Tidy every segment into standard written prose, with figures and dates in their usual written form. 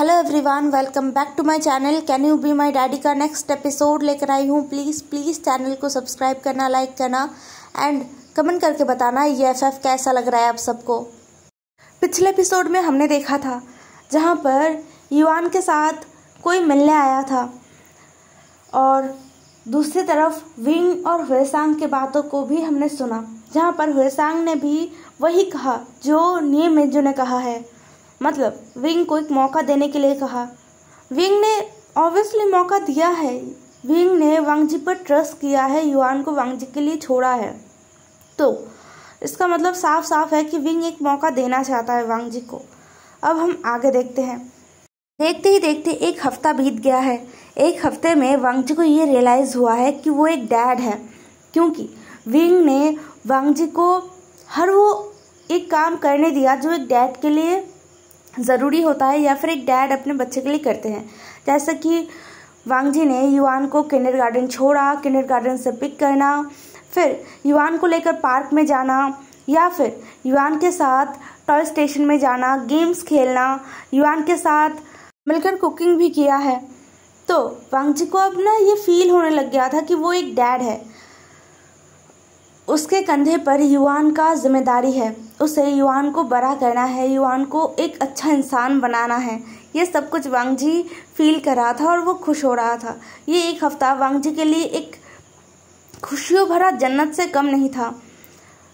Hello everyone, welcome back to my channel. Can you be my daddy का next episode लेकर आई हूँ। Please channel को subscribe करना, लाइक करना एंड कमेंट करके बताना ये एफएफ कैसा लग रहा है आप सबको। पिछले एपिसोड में हमने देखा था जहाँ पर युआन के साथ कोई मिलने आया था और दूसरी तरफ विंग और हुएसांग के बातों को भी हमने सुना, जहाँ पर हुएसांग ने भी वही कहा जो निये मेजो ने कहा है, मतलब विंग को एक मौका देने के लिए कहा। विंग ने ऑब्वियसली मौका दिया है, विंग ने वांग जी पर ट्रस्ट किया है, युआन को वांग जी के लिए छोड़ा है, तो इसका मतलब साफ साफ है कि विंग एक मौका देना चाहता है वांग जी को। अब हम आगे देखते हैं। देखते ही देखते एक हफ्ता बीत गया है। एक हफ्ते में वांग जी को ये रियलाइज़ हुआ है कि वो एक डैड है, क्योंकि विंग ने वांग जी को हर वो एक काम करने दिया जो एक डैड के लिए ज़रूरी होता है या फिर एक डैड अपने बच्चे के लिए करते हैं। जैसे कि वांग जी ने युआन को किंडरगार्टन छोड़ा, किंडरगार्टन से पिक करना, फिर युआन को लेकर पार्क में जाना या फिर युआन के साथ टॉय स्टेशन में जाना, गेम्स खेलना, युआन के साथ मिलकर कुकिंग भी किया है। तो वांग जी को अब ना ये फील होने लग गया था कि वो एक डैड है, उसके कंधे पर युआन का जिम्मेदारी है, उसे युआन को बड़ा करना है, युआन को एक अच्छा इंसान बनाना है। ये सब कुछ वांग जी फील कर रहा था और वो खुश हो रहा था। ये एक हफ्ता वांग जी के लिए एक खुशियों भरा जन्नत से कम नहीं था।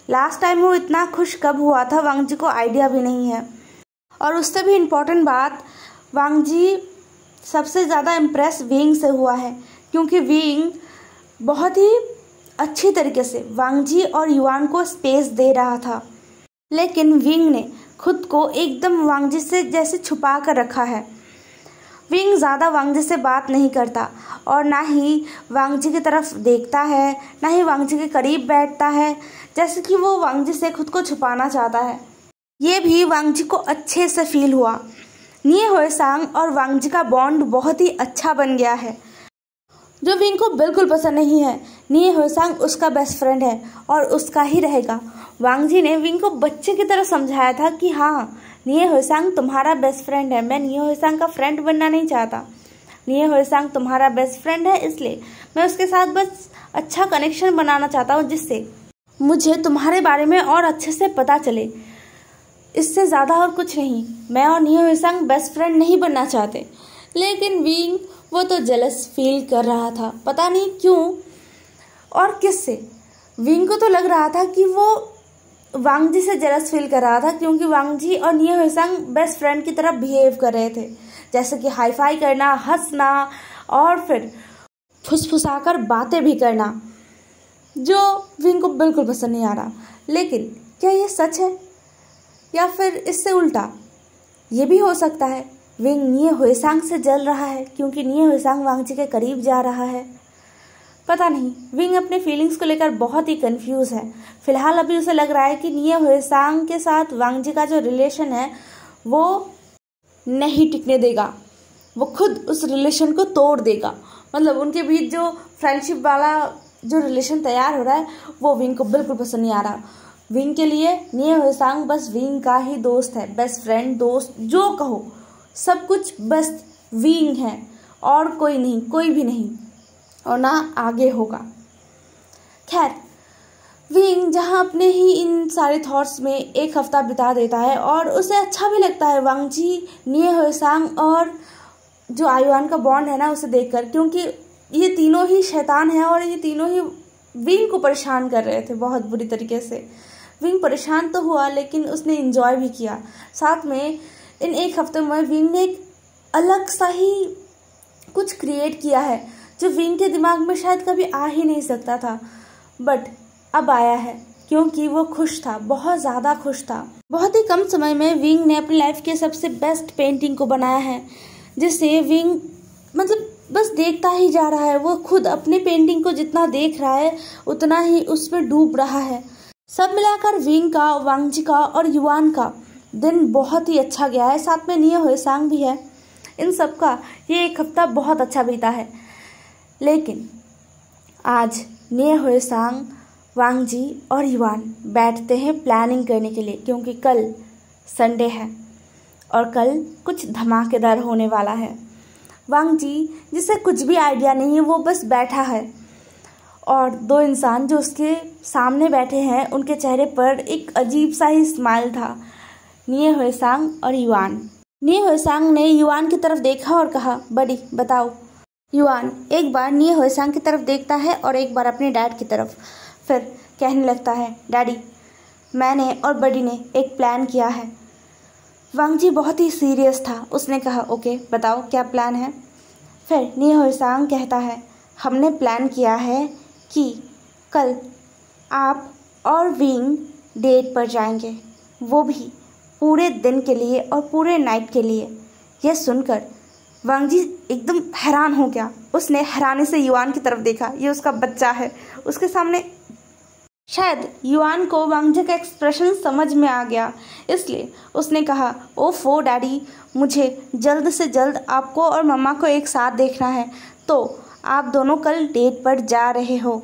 लास्ट टाइम वो इतना खुश कब हुआ था वांग जी को आइडिया भी नहीं है। और उससे भी इम्पोर्टेंट बात, वांग जी सबसे ज़्यादा इम्प्रेस विंग से हुआ है, क्योंकि विंग बहुत ही अच्छी तरीके से वांग जी और युआन को स्पेस दे रहा था, लेकिन विंग ने खुद को एकदम वांग जी से जैसे छुपा कर रखा है। विंग ज़्यादा वांग जी से बात नहीं करता और ना ही वांग जी की तरफ देखता है, ना ही वांग जी के करीब बैठता है, जैसे कि वो वांग जी से खुद को छुपाना चाहता है। ये भी वांग जी को अच्छे से फील हुआ। निये हुएसांग और वांग जी का बॉन्ड बहुत ही अच्छा बन गया है, जो विंग को बिल्कुल पसंद नहीं है। निये हुएसांग उसका बेस्ट फ्रेंड है और उसका ही रहेगा। वांग जी ने विंग को बच्चे की तरह समझाया था कि हाँ, निये हुएसांग तुम्हारा बेस्ट फ्रेंड है, मैं निये हुएसांग का फ्रेंड बनना नहीं चाहता। निये हुएसांग तुम्हारा बेस्ट फ्रेंड है, इसलिए मैं उसके साथ बस अच्छा कनेक्शन बनाना चाहता हूँ, जिससे मुझे तुम्हारे बारे में और अच्छे से पता चले, इससे ज़्यादा और कुछ नहीं। मैं और निये हुएसांग बेस्ट फ्रेंड नहीं बनना चाहते। लेकिन विंग वो तो जेलस फील कर रहा था, पता नहीं क्यों और किससे। विंग को तो लग रहा था कि वो वांग जी से जेलस फील कर रहा था, क्योंकि वांग जी और निये हुएसांग बेस्ट फ्रेंड की तरह बिहेव कर रहे थे, जैसे कि हाई फाई करना, हंसना और फिर फुसफुसाकर बातें भी करना, जो विंग को बिल्कुल पसंद नहीं आ रहा। लेकिन क्या ये सच है या फिर इससे उल्टा? ये भी हो सकता है विंग निये हुएसांग से जल रहा है क्योंकि निये हुएसांग वांग जी के करीब जा रहा है। पता नहीं, विंग अपने फीलिंग्स को लेकर बहुत ही कंफ्यूज है। फिलहाल अभी उसे लग रहा है कि निये हुएसांग के साथ वांग जी का जो रिलेशन है वो नहीं टिकने देगा, वो खुद उस रिलेशन को तोड़ देगा। मतलब उनके बीच जो फ्रेंडशिप वाला जो रिलेशन तैयार हो रहा है वो विंग को बिल्कुल पसंद नहीं आ रहा। विंग के लिए निये हुएसांग बस विंग का ही दोस्त है, बेस्ट फ्रेंड, दोस्त जो कहो, सब कुछ बस विंग है और कोई नहीं, कोई भी नहीं, और ना आगे होगा। खैर, विंग जहाँ अपने ही इन सारे थॉट्स में एक हफ्ता बिता देता है और उसे अच्छा भी लगता है वांग जी, निये हुएसांग और जो आयुआन का बॉन्ड है ना उसे देखकर, क्योंकि ये तीनों ही शैतान हैं और ये तीनों ही विंग को परेशान कर रहे थे बहुत बुरी तरीके से। विंग परेशान तो हुआ लेकिन उसने एंजॉय भी किया। साथ में इन एक हफ्ते में विंग ने एक अलग सा ही कुछ क्रिएट किया है जो विंग के दिमाग में शायद कभी आ ही नहीं सकता था, बट अब आया है क्योंकि वो खुश था, बहुत ज़्यादा खुश था। बहुत ही कम समय में विंग ने अपनी लाइफ के सबसे बेस्ट पेंटिंग को बनाया है, जिससे विंग मतलब बस देखता ही जा रहा है। वो खुद अपने पेंटिंग को जितना देख रहा है उतना ही उसमें डूब रहा है। सब मिलाकर विंग का, वांग जी का और युआन का दिन बहुत ही अच्छा गया है। साथ में निये हुएसांग भी है। इन सब का ये एक हफ्ता बहुत अच्छा बीता है। लेकिन आज निये हुएसांग, वांग जी और युआन बैठते हैं प्लानिंग करने के लिए, क्योंकि कल संडे है और कल कुछ धमाकेदार होने वाला है। वांग जी जिसे कुछ भी आइडिया नहीं है वो बस बैठा है और दो इंसान जो उसके सामने बैठे हैं उनके चेहरे पर एक अजीब सा ही स्माइल था, निये हुएसांग और युआन। निये हुएसांग ने युआन की तरफ देखा और कहा, बड़ी बताओ। युआन एक बार निये हुएसांग की तरफ देखता है और एक बार अपने डैड की तरफ, फिर कहने लगता है, डैडी मैंने और बड़ी ने एक प्लान किया है। वांग जी बहुत ही सीरियस था। उसने कहा, ओके बताओ क्या प्लान है। फिर निये हुएसांग कहता है, हमने प्लान किया है कि कल आप और विंग डेट पर जाएंगे, वो भी पूरे दिन के लिए और पूरे नाइट के लिए। यह सुनकर वांग जी एकदम हैरान हो गया। उसने हैरानी से युआन की तरफ देखा, ये उसका बच्चा है उसके सामने। शायद युआन को वांग जी का एक्सप्रेशन समझ में आ गया, इसलिए उसने कहा, ओफो डैडी, मुझे जल्द से जल्द आपको और मम्मा को एक साथ देखना है, तो आप दोनों कल डेट पर जा रहे हो।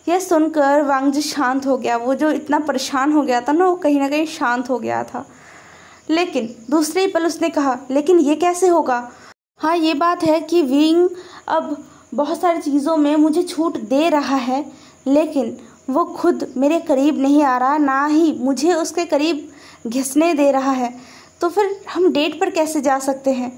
यह सुनकर वांग जी शांत हो गया। वो जो इतना परेशान हो गया था ना, वो कहीं ना कहीं शांत हो गया था। लेकिन दूसरे ही पल उसने कहा, लेकिन ये कैसे होगा। हाँ ये बात है कि विंग अब बहुत सारी चीज़ों में मुझे छूट दे रहा है, लेकिन वो खुद मेरे करीब नहीं आ रहा, ना ही मुझे उसके करीब घिसने दे रहा है, तो फिर हम डेट पर कैसे जा सकते हैं।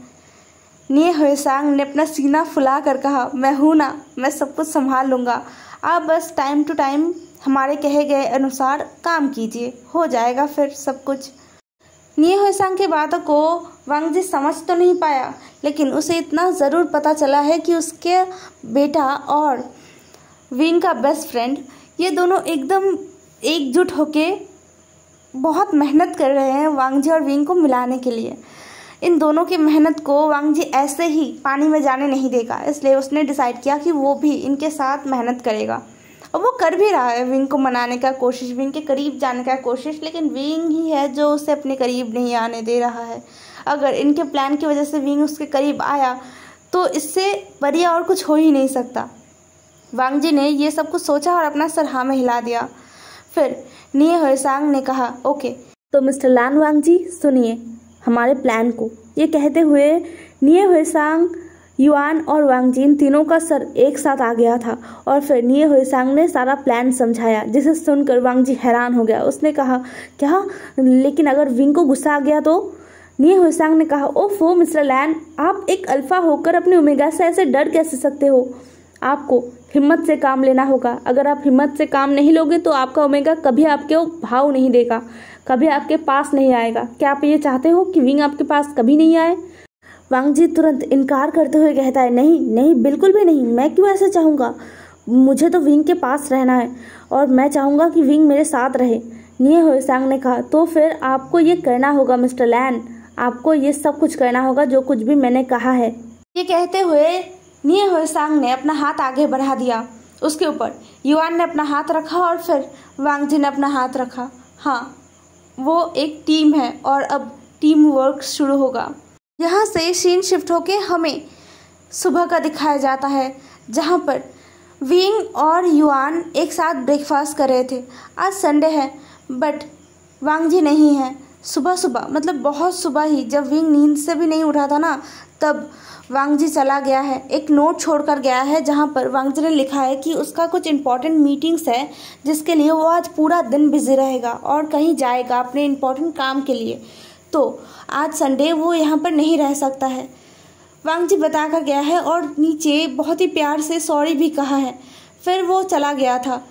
निये हुएसांग ने अपना सीना फुला कर कहा, मैं हूँ ना, मैं सब कुछ संभाल लूँगा, आप बस टाइम टू टाइम हमारे कहे गए अनुसार काम कीजिए, हो जाएगा फिर सब कुछ। निये हुएसांग की बातों को वांग जी समझ तो नहीं पाया, लेकिन उसे इतना ज़रूर पता चला है कि उसके बेटा और विंग का बेस्ट फ्रेंड ये दोनों एकदम एकजुट होके बहुत मेहनत कर रहे हैं वांग जी और विंग को मिलाने के लिए। इन दोनों की मेहनत को वांग जी ऐसे ही पानी में जाने नहीं देगा, इसलिए उसने डिसाइड किया कि वो भी इनके साथ मेहनत करेगा। और वो कर भी रहा है विंग को मनाने का कोशिश, विंग के करीब जाने का कोशिश, लेकिन विंग ही है जो उसे अपने करीब नहीं आने दे रहा है। अगर इनके प्लान की वजह से विंग उसके करीब आया तो इससे बढ़िया और कुछ हो ही नहीं सकता। वांग जी ने ये सब कुछ सोचा और अपना सर हाँ में हिला दिया। फिर निये हुएसांग ने कहा, ओके तो मिस्टर लान वांग जी सुनिए हमारे प्लान को। ये कहते हुए निये हुएसांग, युआन और वांग जी इन तीनों का सर एक साथ आ गया था और फिर निये हुएसांग ने सारा प्लान समझाया, जिसे सुनकर वांग जी हैरान हो गया। उसने कहा, क्या, लेकिन अगर विंग को गुस्सा आ गया तो। निये हुएसांग ने कहा, ओफो मिस्टर लैन, आप एक अल्फा होकर अपने ओमेगा से ऐसे डर कैसे सकते हो। आपको हिम्मत से काम लेना होगा। अगर आप हिम्मत से काम नहीं लोगे तो आपका ओमेगा कभी आपके भाव नहीं देगा, कभी आपके पास नहीं आएगा। क्या आप ये चाहते हो कि विंग आपके पास कभी नहीं आए। वांग जी तुरंत इनकार करते हुए कहता है, नहीं नहीं बिल्कुल भी नहीं, मैं क्यों ऐसा चाहूँगा, मुझे तो विंग के पास रहना है और मैं चाहूँगा कि विंग मेरे साथ रहे। निये हुएसांग ने कहा, तो फिर आपको ये करना होगा मिस्टर लैन, आपको ये सब कुछ करना होगा जो कुछ भी मैंने कहा है। ये कहते हुए निये हुएसांग ने अपना हाथ आगे बढ़ा दिया, उसके ऊपर युआन ने अपना हाथ रखा और फिर वांग जी ने अपना हाथ रखा। हाँ वो एक टीम है और अब टीम वर्क शुरू होगा। यहाँ से सीन शिफ्ट होके हमें सुबह का दिखाया जाता है, जहाँ पर विंग और युआन एक साथ ब्रेकफास्ट कर रहे थे। आज संडे है बट वांग जी नहीं है। सुबह सुबह मतलब बहुत सुबह ही, जब विंग नींद से भी नहीं उठा था ना, तब वांग जी चला गया है। एक नोट छोड़कर गया है जहाँ पर वांग जी ने लिखा है कि उसका कुछ इम्पोर्टेंट मीटिंग्स है जिसके लिए वो आज पूरा दिन बिजी रहेगा और कहीं जाएगा अपने इम्पोर्टेंट काम के लिए, तो आज संडे वो यहाँ पर नहीं रह सकता है। वांग जी बता कर गया है और नीचे बहुत ही प्यार से सॉरी भी कहा है। फिर वो चला गया था।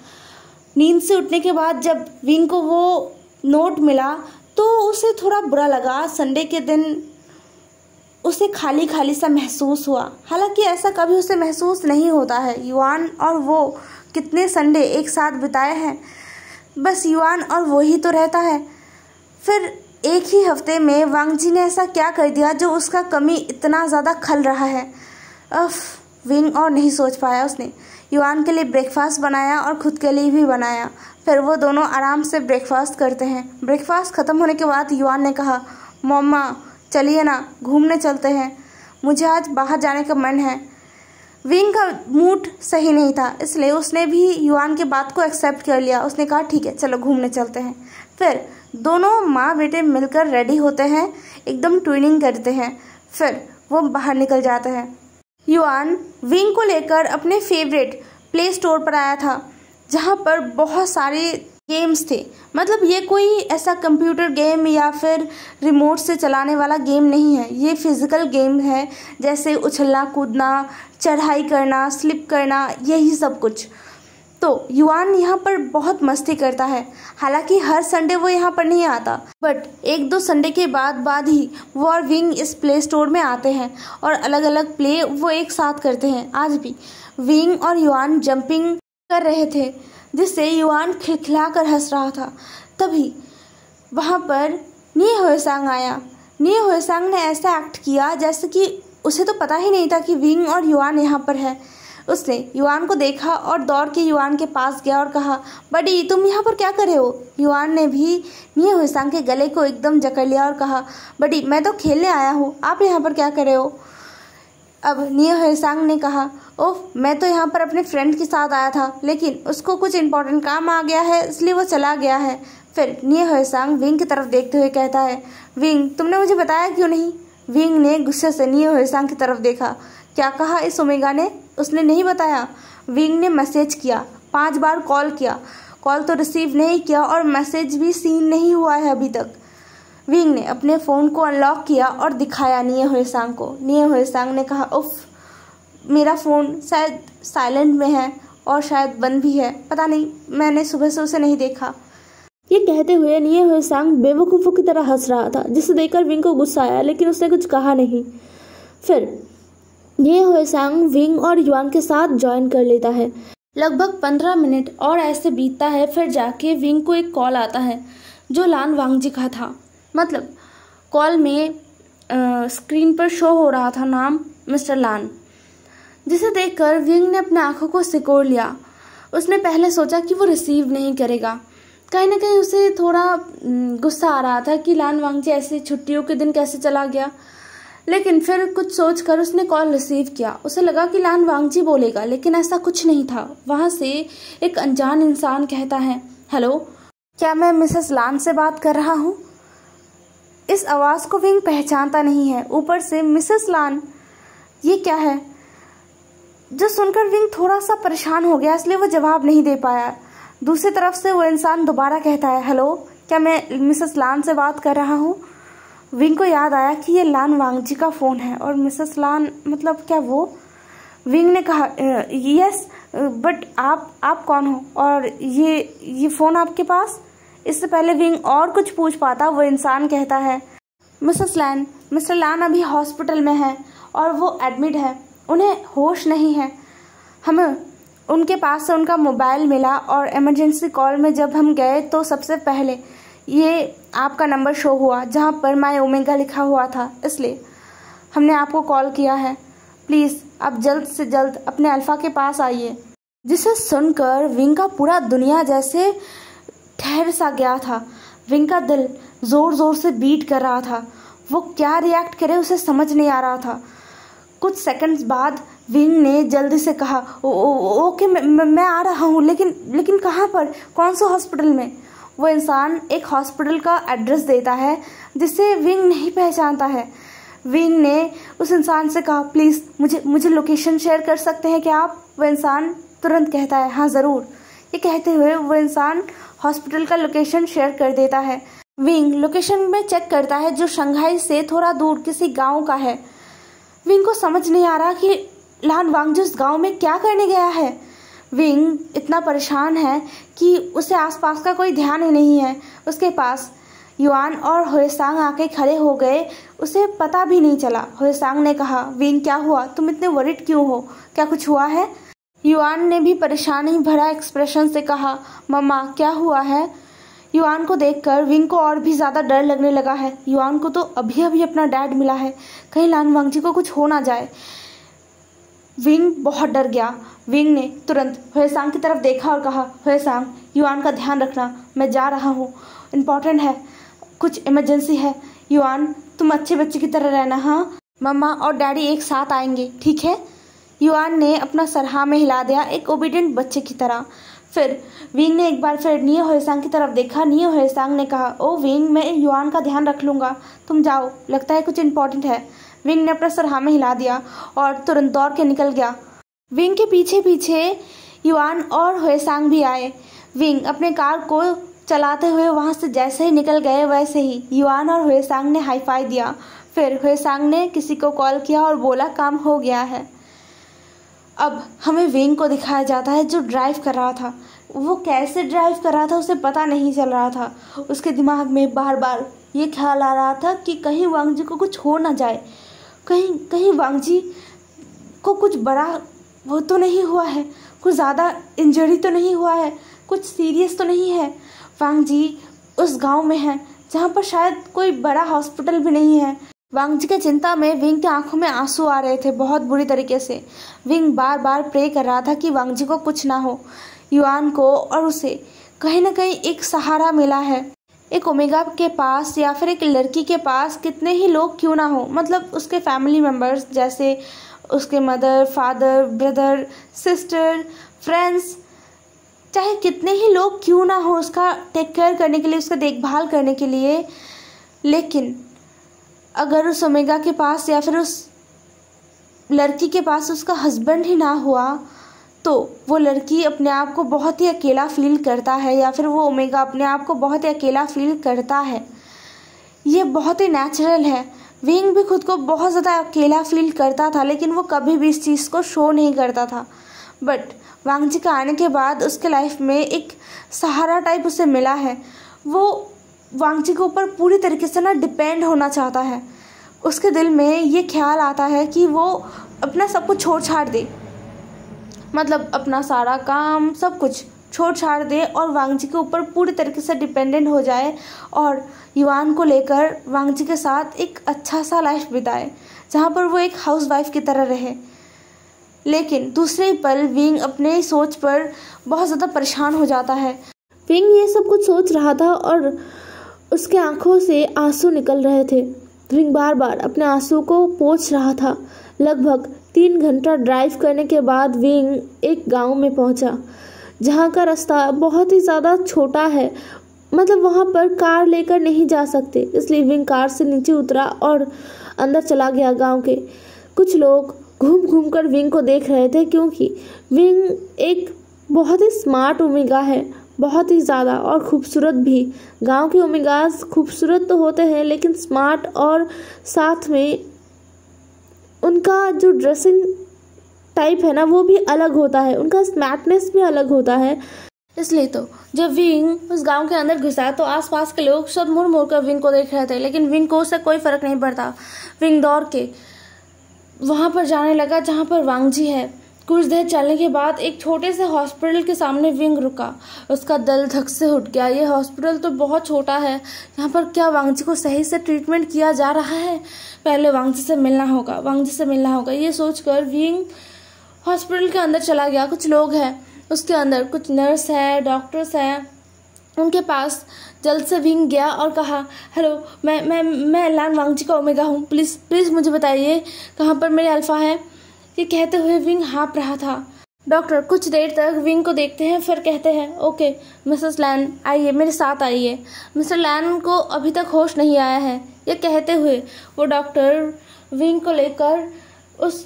नींद से उठने के बाद जब विंग को वो नोट मिला तो उसे थोड़ा बुरा लगा। संडे के दिन उसे खाली खाली सा महसूस हुआ, हालांकि ऐसा कभी उसे महसूस नहीं होता है। युआन और वो कितने संडे एक साथ बिताए हैं, बस युआन और वो ही तो रहता है। फिर एक ही हफ्ते में वांग जी ने ऐसा क्या कर दिया जो उसका कमी इतना ज़्यादा खल रहा है। विंग और नहीं सोच पाया। उसने युआन के लिए ब्रेकफास्ट बनाया और खुद के लिए भी बनाया। फिर वो दोनों आराम से ब्रेकफास्ट करते हैं। ब्रेकफास्ट ख़त्म होने के बाद युआन ने कहा, मम्मा चलिए ना घूमने चलते हैं, मुझे आज बाहर जाने का मन है। विंग का मूड सही नहीं था, इसलिए उसने भी युआन की बात को एक्सेप्ट कर लिया। उसने कहा ठीक है चलो घूमने चलते हैं। फिर दोनों माँ बेटे मिलकर रेडी होते हैं, एकदम ट्विनिंग करते हैं, फिर वो बाहर निकल जाते हैं। युआन विंग को लेकर अपने फेवरेट प्ले स्टोर पर आया था, जहाँ पर बहुत सारे गेम्स थे। मतलब ये कोई ऐसा कंप्यूटर गेम या फिर रिमोट से चलाने वाला गेम नहीं है, ये फिजिकल गेम है, जैसे उछलना कूदना, चढ़ाई करना, स्लिप करना, यही सब कुछ। तो युआन यहाँ पर बहुत मस्ती करता है। हालांकि हर संडे वो यहाँ पर नहीं आता, बट 1-2 संडे के बाद ही वो और विंग इस प्ले स्टोर में आते हैं और अलग अलग प्ले वो एक साथ करते हैं। आज भी विंग और युआन जंपिंग कर रहे थे, जिससे युआन खिलखिला कर हंस रहा था। तभी वहाँ पर नी होएसांग आया। नी होएसांग ने ऐसा एक्ट किया जैसे कि उसे तो पता ही नहीं था कि विंग और युआन यहाँ पर है। उसने युआन को देखा और दौड़ के युआन के पास गया और कहा, बडी तुम यहाँ पर क्या कर रहे हो? युआन ने भी नी होएसांग के गले को एकदम जकड़ लिया और कहा, बडी मैं तो खेलने आया हूँ, आप यहाँ पर क्या कर रहे हो? अब नी होएसांग ने कहा, ओह मैं तो यहाँ पर अपने फ्रेंड के साथ आया था, लेकिन उसको कुछ इम्पोर्टेंट काम आ गया है इसलिए वो चला गया है। फिर नी होएसांग विंग की तरफ देखते हुए कहता है, विंग तुमने मुझे बताया क्यों नहीं? विंग ने गुस्से से नी होएसांग की तरफ देखा। क्या कहा इस ओमेगा ने? उसने नहीं बताया। विंग ने मैसेज किया, 5 बार कॉल किया, कॉल तो रिसीव नहीं किया और मैसेज भी सीन नहीं हुआ है अभी तक। विंग ने अपने फ़ोन को अनलॉक किया और दिखाया नी होएसांग को। नी होएसांग ने कहा, उफ मेरा फ़ोन शायद साइलेंट में है और शायद बंद भी है, पता नहीं, मैंने सुबह से उसे नहीं देखा। ये कहते हुए नी होएसांग बेवकूफ़ों की तरह हंस रहा था, जिसे देखकर विंग को गुस्सा आया, लेकिन उसने कुछ कहा नहीं। फिर नी होएसांग विंग और युआन के साथ ज्वाइन कर लेता है। लगभग 15 मिनट और ऐसे बीतता है, फिर जाके विंग को एक कॉल आता है जो लान वांगजी का था। मतलब कॉल में स्क्रीन पर शो हो रहा था नाम मिस्टर लान, जिसे देखकर विंग ने अपने आंखों को सिकोड़ लिया। उसने पहले सोचा कि वो रिसीव नहीं करेगा, कहीं ना कहीं उसे थोड़ा गुस्सा आ रहा था कि लान वांगजी ऐसे छुट्टियों के दिन कैसे चला गया, लेकिन फिर कुछ सोचकर उसने कॉल रिसीव किया। उसे लगा कि लान वांगजी बोलेगा, लेकिन ऐसा कुछ नहीं था। वहाँ से एक अनजान इंसान कहता है, हेलो क्या मैं मिसेस लान से बात कर रहा हूँ? इस आवाज़ को विंग पहचानता नहीं है, ऊपर से मिसेस लान, ये क्या है? जो सुनकर विंग थोड़ा सा परेशान हो गया, इसलिए वो जवाब नहीं दे पाया। दूसरी तरफ से वो इंसान दोबारा कहता है, हेलो क्या मैं मिसेस लान से बात कर रहा हूँ? विंग को याद आया कि ये लान वांगजी का फ़ोन है और मिसेस लान मतलब क्या वो? विंग ने कहा, यस बट आप कौन हो और ये फ़ोन आपके पास? इससे पहले विंग और कुछ पूछ पाता, वो इंसान कहता है, मिस्टर लान अभी हॉस्पिटल में है और वो एडमिट है, उन्हें होश नहीं है। हमें उनके पास से उनका मोबाइल मिला और इमरजेंसी कॉल में जब हम गए तो सबसे पहले ये आपका नंबर शो हुआ जहाँ पर माय ओमेगा लिखा हुआ था, इसलिए हमने आपको कॉल किया है। प्लीज़ आप जल्द से जल्द अपने अल्फ़ा के पास आइए। जिसे सुनकर विंग का पूरा दुनिया जैसे ठहर सा गया था। विंग का दिल ज़ोर ज़ोर से बीट कर रहा था। वो क्या रिएक्ट करे उसे समझ नहीं आ रहा था। कुछ सेकंड्स बाद विंग ने जल्दी से कहा, ओके मैं आ रहा हूँ, लेकिन कहाँ पर, कौन से हॉस्पिटल में? वो इंसान एक हॉस्पिटल का एड्रेस देता है जिसे विंग नहीं पहचानता है। विंग ने उस इंसान से कहा, प्लीज़ मुझे लोकेशन शेयर कर सकते हैं क्या आप? वो इंसान तुरंत कहता है, हाँ ज़रूर। ये कहते हुए वो इंसान हॉस्पिटल का लोकेशन शेयर कर देता है। विंग लोकेशन में चेक करता है जो शंघाई से थोड़ा दूर किसी गांव का है। विंग को समझ नहीं आ रहा कि लान वांगजी उस गांव में क्या करने गया है। विंग इतना परेशान है कि उसे आसपास का कोई ध्यान ही नहीं है। उसके पास युआन और होएसांग आके खड़े हो गए, उसे पता भी नहीं चला। होएसांग ने कहा, विंग क्या हुआ, तुम इतने वरिड क्यों हो, क्या कुछ हुआ है? युआन ने भी परेशानी भरा एक्सप्रेशन से कहा, मम्मा क्या हुआ है? युआन को देखकर विंग को और भी ज़्यादा डर लगने लगा है। युआन को तो अभी अभी अपना डैड मिला है, कहीं लान वांगजी को कुछ हो ना जाए। विंग बहुत डर गया। विंग ने तुरंत होएसांग की तरफ देखा और कहा, होएसांग युआन का ध्यान रखना, मैं जा रहा हूँ, इम्पोर्टेंट है, कुछ इमरजेंसी है। युआन तुम अच्छे बच्चे की तरह रहना, हाँ? मम्मा और डैडी एक साथ आएंगे, ठीक है? युआन ने अपना सर हाँ में हिला दिया, एक ओबीडियंट बच्चे की तरह। फिर विंग ने एक बार फिर नियो होएसांग की तरफ देखा। नियो होएसांग ने कहा, ओ विंग, मैं युआन का ध्यान रख लूँगा, तुम जाओ, लगता है कुछ इम्पोर्टेंट है। विंग ने अपना सर हाँ में हिला दिया और तुरंत दौड़ के निकल गया। विंग के पीछे पीछे युआन और होएसांग भी आए। विंग अपने कार को चलाते हुए वहाँ से जैसे ही निकल गए वैसे ही युआन और होएसांग ने हाई फाई दिया। फिर होएसांग ने किसी को कॉल किया और बोला काम हो गया है। अब हमें विंग को दिखाया जाता है जो ड्राइव कर रहा था। वो कैसे ड्राइव कर रहा था उसे पता नहीं चल रहा था। उसके दिमाग में बार बार ये ख्याल आ रहा था कि कहीं वांग जी को कुछ हो ना जाए, कहीं वांग जी को कुछ बड़ा वो तो नहीं हुआ है, कुछ ज़्यादा इंजरी तो नहीं हुआ है, कुछ सीरियस तो नहीं है। वांग जी उस गांव में है जहाँ पर शायद कोई बड़ा हॉस्पिटल भी नहीं है। वांग जी की चिंता में विंग की आंखों में आंसू आ रहे थे बहुत बुरी तरीके से। विंग बार बार प्रे कर रहा था कि वांग जी को कुछ ना हो। युआन को और उसे कहीं ना कहीं एक सहारा मिला है। एक ओमेगा के पास या फिर एक लड़की के पास कितने ही लोग क्यों ना हो, मतलब उसके फैमिली मेम्बर्स जैसे उसके mother, father, brother, sister, friends, चाहे कितने ही लोग क्यों ना हो उसका टेक केयर करने के लिए, उसका देखभाल करने के लिए, लेकिन अगर उस ओमेगा के पास या फिर उस लड़की के पास उसका हस्बैंड ही ना हुआ तो वो लड़की अपने आप को बहुत ही अकेला फील करता है या फिर वो ओमेगा अपने आप को बहुत ही अकेला फील करता है। ये बहुत ही नेचुरल है। विंग भी खुद को बहुत ज़्यादा अकेला फील करता था लेकिन वो कभी भी इस चीज़ को शो नहीं करता था। बट वांग जी का आने के बाद उसके लाइफ में एक सहारा टाइप उसे मिला है। वो वांग जी के ऊपर पूरी तरीके से ना डिपेंड होना चाहता है। उसके दिल में ये ख्याल आता है कि वो अपना सब कुछ छोड़ छाड़ दे, मतलब अपना सारा काम सब कुछ छोड़ छाड़ दे और वांग जी के ऊपर पूरी तरीके से डिपेंडेंट हो जाए और युआन को लेकर वांग जी के साथ एक अच्छा सा लाइफ बिताए जहाँ पर वो एक हाउसवाइफ की तरह रहे। लेकिन दूसरे पल विंग अपने सोच पर बहुत ज़्यादा परेशान हो जाता है। विंग ये सब कुछ सोच रहा था और उसके आंखों से आंसू निकल रहे थे। विंग बार बार अपने आंसू को पोंछ रहा था। लगभग 3 घंटा ड्राइव करने के बाद विंग एक गांव में पहुंचा जहां का रास्ता बहुत ही ज़्यादा छोटा है, मतलब वहां पर कार लेकर नहीं जा सकते, इसलिए विंग कार से नीचे उतरा और अंदर चला गया। गांव के कुछ लोग घूम घूम कर विंग को देख रहे थे क्योंकि विंग एक बहुत ही स्मार्ट ओमेगा है, बहुत ही ज़्यादा और खूबसूरत भी। गांव के ओमेगास खूबसूरत तो होते हैं लेकिन स्मार्ट और साथ में उनका जो ड्रेसिंग टाइप है ना वो भी अलग होता है, उनका स्मार्टनेस भी अलग होता है। इसलिए तो जब विंग उस गांव के अंदर घुसा तो आसपास के लोग सब मुड़ मुड़ कर विंग को देख रहे थे, लेकिन विंग को उससे कोई फर्क नहीं पड़ता। विंग दौड़ के वहां पर जाने लगा जहां पर वांग जी है। कुछ देर चलने के बाद एक छोटे से हॉस्पिटल के सामने विंग रुका। उसका दिल धक से उठ गया। ये हॉस्पिटल तो बहुत छोटा है, यहाँ पर क्या वांग जी को सही से ट्रीटमेंट किया जा रहा है? पहले वांग जी से मिलना होगा, वांग जी से मिलना होगा। ये सोचकर विंग हॉस्पिटल के अंदर चला गया। कुछ लोग हैं उसके अंदर, कुछ नर्स है, डॉक्टर्स हैं, उनके पास जल्द से विंग गया और कहा, हेलो, मैं लान वांग जी का ओमेगा हूँ, प्लीज़ मुझे बताइए कहाँ पर मेरे अल्फा है। ये कहते हुए विंग हाँप रहा था। डॉक्टर कुछ देर तक विंग को देखते हैं, फिर कहते हैं, ओके मिसेस लैन आइए, मेरे साथ आइए। मिस्टर लैन को अभी तक होश नहीं आया है। ये कहते हुए वो डॉक्टर विंग को लेकर उस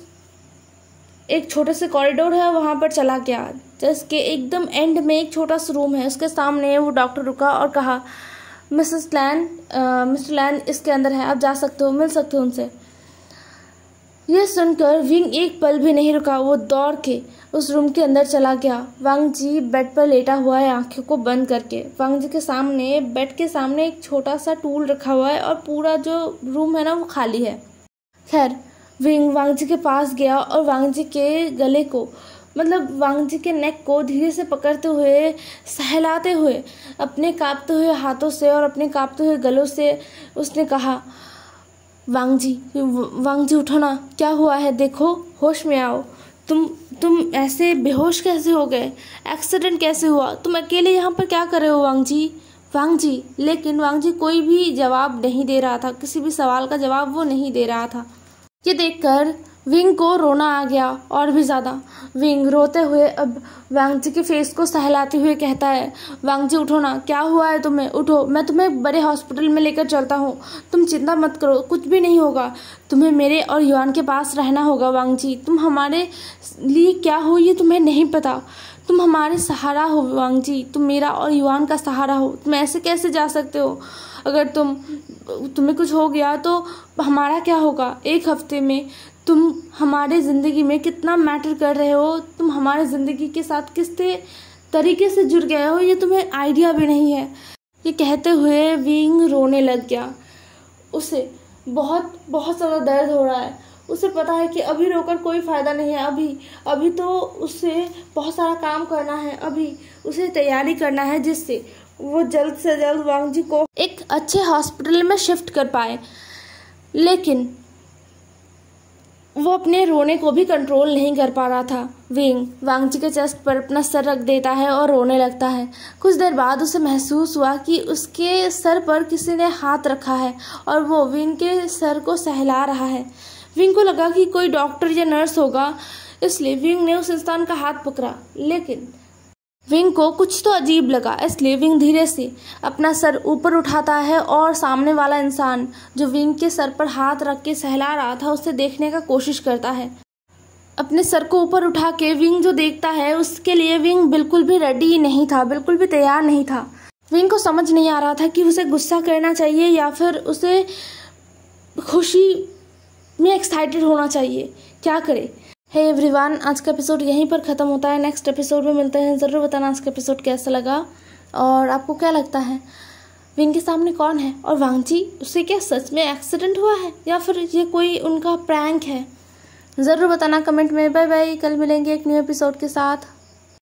एक छोटे से कॉरिडोर है वहाँ पर चला गया, जिसके एकदम एंड में एक छोटा सा रूम है। उसके सामने वो डॉक्टर रुका और कहा, मिस्टर लैन इसके अंदर है, आप जा सकते हो, मिल सकते हो उनसे। यह सुनकर विंग एक पल भी नहीं रुका, वो दौड़ के उस रूम के अंदर चला गया। वांग जी बेड पर लेटा हुआ है आंखों को बंद करके। वांग जी के सामने बेड के सामने एक छोटा सा टूल रखा हुआ है और पूरा जो रूम है ना वो खाली है। खैर विंग वांग जी के पास गया और वांग जी के गले को, मतलब वांग जी के नेक को धीरे से पकड़ते हुए, सहलाते हुए, अपने कांपते हुए हाथों से और अपने कांपते हुए गलों से उसने कहा, वांग जी उठो ना, क्या हुआ है, देखो, होश में आओ। तुम ऐसे बेहोश कैसे हो गए? एक्सीडेंट कैसे हुआ? तुम अकेले यहाँ पर क्या कर रहे हो वांग जी? लेकिन वांग जी कोई भी जवाब नहीं दे रहा था, किसी भी सवाल का जवाब वो नहीं दे रहा था। ये देखकर विंग को रोना आ गया और भी ज़्यादा। विंग रोते हुए अब वांग जी के फेस को सहलाते हुए कहता है, वांग जी उठो ना, क्या हुआ है तुम्हें, उठो, मैं तुम्हें बड़े हॉस्पिटल में लेकर चलता हूँ, तुम चिंता मत करो, कुछ भी नहीं होगा, तुम्हें मेरे और युआन के पास रहना होगा। वांग जी, तुम हमारे लिए क्या हो ये तुम्हें नहीं पता, तुम हमारे सहारा हो वांग जी, तुम मेरा और युआन का सहारा हो, तुम ऐसे कैसे जा सकते हो, अगर तुम्हें कुछ हो गया तो हमारा क्या होगा। एक हफ्ते में तुम हमारे ज़िंदगी में कितना मैटर कर रहे हो, तुम हमारे ज़िंदगी के साथ किस तरीके से जुड़ गए हो, ये तुम्हें आइडिया भी नहीं है। ये कहते हुए विंग रोने लग गया। उसे बहुत बहुत ज़्यादा दर्द हो रहा है। उसे पता है कि अभी रोकर कोई फ़ायदा नहीं है, अभी तो उसे बहुत सारा काम करना है, अभी उसे तैयारी करना है जिससे वो जल्द से जल्द वांग जी को एक अच्छे हॉस्पिटल में शिफ्ट कर पाए। लेकिन वो अपने रोने को भी कंट्रोल नहीं कर पा रहा था। विंग वांग जी के चेस्ट पर अपना सर रख देता है और रोने लगता है। कुछ देर बाद उसे महसूस हुआ कि उसके सर पर किसी ने हाथ रखा है और वो विंग के सर को सहला रहा है। विंग को लगा कि कोई डॉक्टर या नर्स होगा, इसलिए विंग ने उस इंसान का हाथ पकड़ा। लेकिन विंग को कुछ तो अजीब लगा, इसलिए विंग धीरे से अपना सर ऊपर उठाता है और सामने वाला इंसान जो विंग के सर पर हाथ रख के सहला रहा था उसे देखने का कोशिश करता है। अपने सर को ऊपर उठा के विंग जो देखता है उसके लिए विंग बिल्कुल भी रेडी नहीं था, बिल्कुल भी तैयार नहीं था। विंग को समझ नहीं आ रहा था कि उसे गुस्सा करना चाहिए या फिर उसे खुशी में एक्साइटेड होना चाहिए, क्या करे। हे एवरीवन, आज का एपिसोड यहीं पर ख़त्म होता है। नेक्स्ट एपिसोड में मिलते हैं। ज़रूर बताना आज का एपिसोड कैसा लगा और आपको क्या लगता है विंग के सामने कौन है और वांग जी, उसे क्या सच में एक्सीडेंट हुआ है या फिर ये कोई उनका प्रैंक है। ज़रूर बताना कमेंट में। बाय बाय, कल मिलेंगे एक न्यू एपिसोड के साथ।